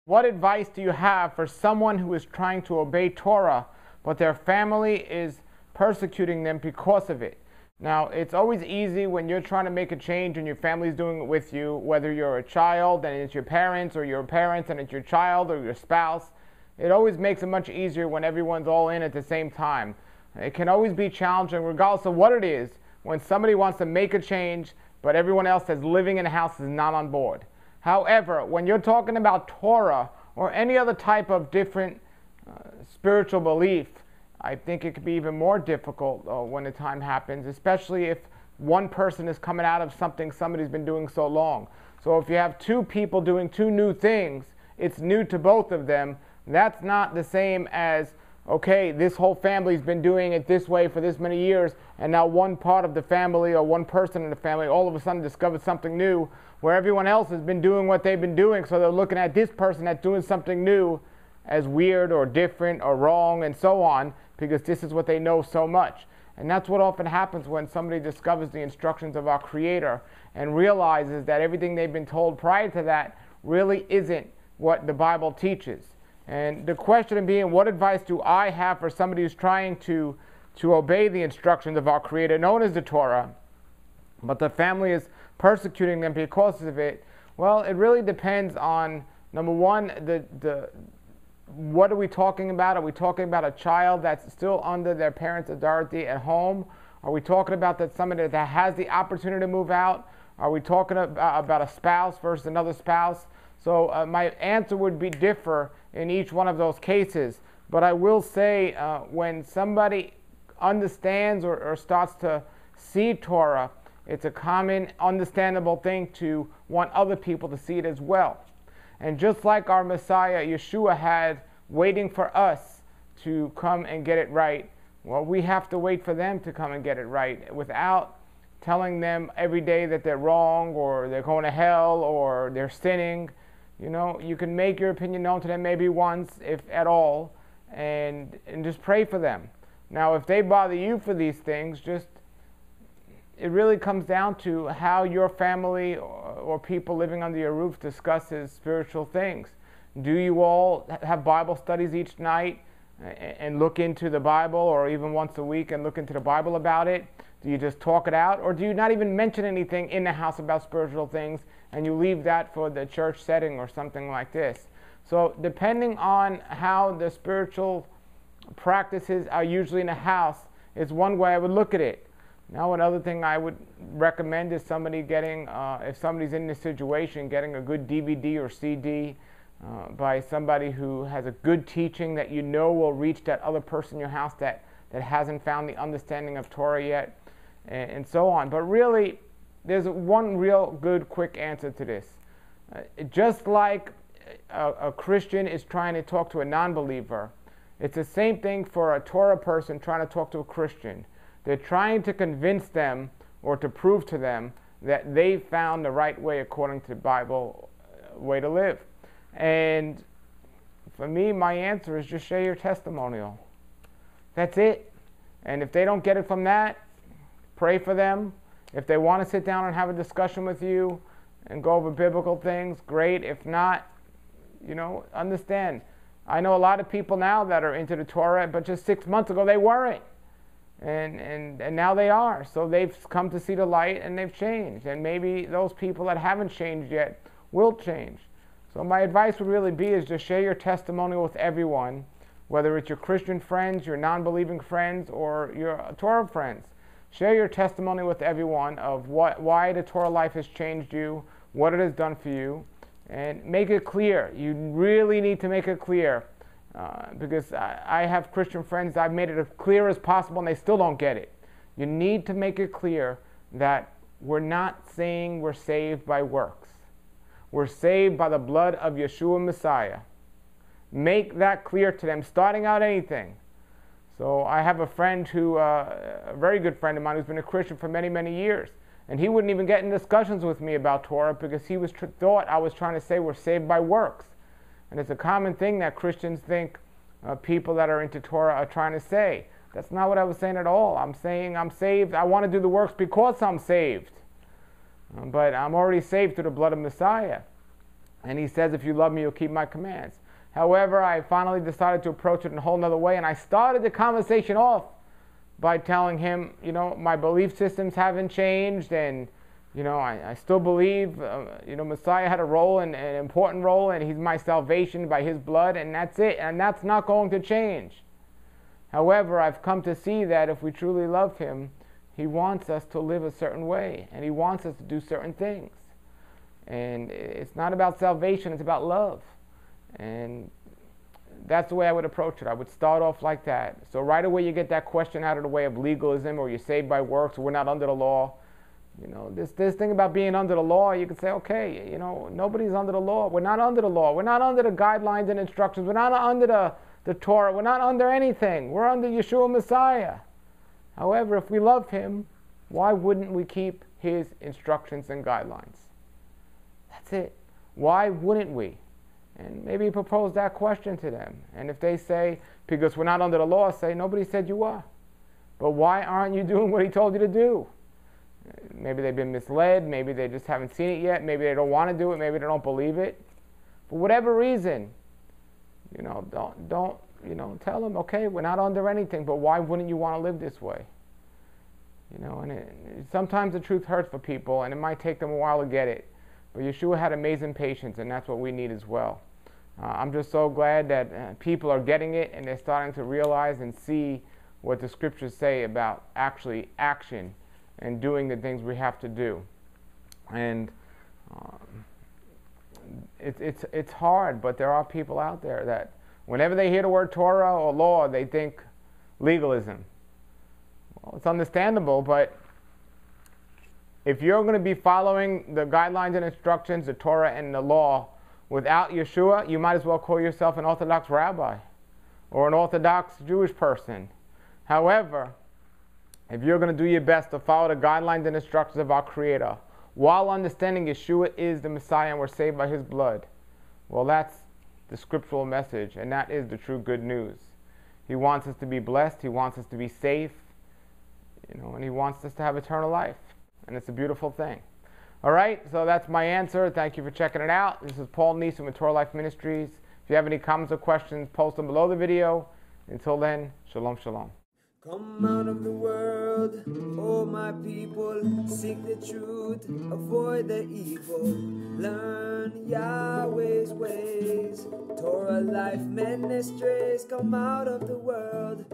What advice do you have for someone who is trying to obey Torah, but their family is persecuting them because of it? Now, it's always easy when you're trying to make a change and your family's doing it with you, whether you're a child and it's your parents, or your parents and it's your child or your spouse. It always makes it much easier when everyone's all in at the same time. It can always be challenging, regardless of what it is, when somebody wants to make a change, but everyone else that's living in the house is not on board. However, when you're talking about Torah or any other type of different spiritual belief, I think it could be even more difficult when the time happens, especially if one person is coming out of something somebody's been doing so long. So if you have two people doing two new things, it's new to both of them. That's not the same as, okay, this whole family's been doing it this way for this many years, and now one part of the family or one person in the family all of a sudden discovers something new, where everyone else has been doing what they've been doing, so they're looking at this person that's doing something new as weird or different or wrong and so on, because this is what they know so much. And that's what often happens when somebody discovers the instructions of our Creator and realizes that everything they've been told prior to that really isn't what the Bible teaches. And the question being, what advice do I have for somebody who's trying to obey the instructions of our Creator, known as the Torah, but the family is persecuting them because of it? Well, it really depends on, number one, what are we talking about? Are we talking about a child that's still under their parents' authority at home? Are we talking about that somebody that has the opportunity to move out? Are we talking about a spouse versus another spouse? So my answer would be differ in each one of those cases. But I will say when somebody understands or starts to see Torah, it's a common, understandable thing to want other people to see it as well. And just like our Messiah, Yeshua, had waiting for us to come and get it right, well, we have to wait for them to come and get it right without telling them every day that they're wrong or they're going to hell or they're sinning. You know, you can make your opinion known to them maybe once, if at all, and just pray for them. Now, if they bother you for these things, it really comes down to how your family or people living under your roof discusses spiritual things. Do you all have Bible studies each night and look into the Bible, or even once a week and look into the Bible about it? Do you just talk it out, or do you not even mention anything in the house about spiritual things and you leave that for the church setting or something like this? So depending on how the spiritual practices are usually in the house is one way I would look at it. Now, another thing I would recommend is somebody getting, if somebody's in this situation, getting a good DVD or CD by somebody who has a good teaching that you know will reach that other person in your house that hasn't found the understanding of Torah yet, and so on. But really, there's one real good quick answer to this. Just like a Christian is trying to talk to a non-believer, it's the same thing for a Torah person trying to talk to a Christian. They're trying to convince them or to prove to them that they've found the right way according to the Bible way to live. And for me, my answer is just share your testimonial. That's it. And if they don't get it from that, pray for them. If they want to sit down and have a discussion with you and go over biblical things, great. If not, understand. I know a lot of people now that are into the Torah, but just 6 months ago they weren't. And now they are. So they've come to see the light and they've changed. And maybe those people that haven't changed yet will change. So my advice would really be is just share your testimonial with everyone, whether it's your Christian friends, your non-believing friends, or your Torah friends. Share your testimony with everyone of why the Torah life has changed you, what it has done for you, and make it clear. You really need to make it clear. Because I have Christian friends, I've made it as clear as possible and they still don't get it. You need to make it clear that we're not saying we're saved by works. We're saved by the blood of Yeshua Messiah. Make that clear to them, starting out anything. So I have a friend a very good friend of mine who's been a Christian for many, many years. And he wouldn't even get in discussions with me about Torah because he thought I was trying to say we're saved by works. And it's a common thing that Christians think people that are into Torah are trying to say. That's not what I was saying at all. I'm saying I'm saved. I want to do the works because I'm saved. But I'm already saved through the blood of Messiah. And he says, if you love me, you'll keep my commands. However, I finally decided to approach it in a whole nother way, and I started the conversation off by telling him, my belief systems haven't changed, and, I still believe, Messiah had a role, and an important role, and he's my salvation by his blood, and that's it, and that's not going to change. However, I've come to see that if we truly love him, he wants us to live a certain way, and he wants us to do certain things. And it's not about salvation, it's about love. And that's the way I would approach it. I would start off like that. So right away you get that question out of the way of legalism, or you're saved by works, or we're not under the law. This thing about being under the law, you could say, okay, nobody's under the law. We're not under the law. We're not under the guidelines and instructions. We're not under the Torah. We're not under anything. We're under Yeshua Messiah. However, if we love him, why wouldn't we keep his instructions and guidelines? That's it. Why wouldn't we? And maybe propose that question to them. And if they say, because we're not under the law, say, nobody said you are. But why aren't you doing what he told you to do? Maybe they've been misled. Maybe they just haven't seen it yet. Maybe they don't want to do it. Maybe they don't believe it. For whatever reason, don't tell them, okay, we're not under anything, but why wouldn't you want to live this way? And sometimes the truth hurts for people, and it might take them a while to get it. But Yeshua had amazing patience, and that's what we need as well. I'm just so glad that people are getting it, and they're starting to realize and see what the scriptures say about actually action and doing the things we have to do. And it's hard, but there are people out there that whenever they hear the word Torah or law, they think legalism. Well, it's understandable, but if you're going to be following the guidelines and instructions, the Torah and the law, without Yeshua, you might as well call yourself an Orthodox rabbi or an Orthodox Jewish person. However, if you're going to do your best to follow the guidelines and instructions of our Creator, while understanding Yeshua is the Messiah and we're saved by his blood, well, that's the scriptural message, and that is the true good news. He wants us to be blessed, he wants us to be safe, and he wants us to have eternal life. And it's a beautiful thing. All right, so that's my answer. Thank you for checking it out. This is Paul Neeson with Torah Life Ministries. If you have any comments or questions, post them below the video. Until then, shalom, shalom. Come out of the world, oh my people, seek the truth, avoid the evil, learn Yahweh's ways. Torah Life Ministries, come out of the world.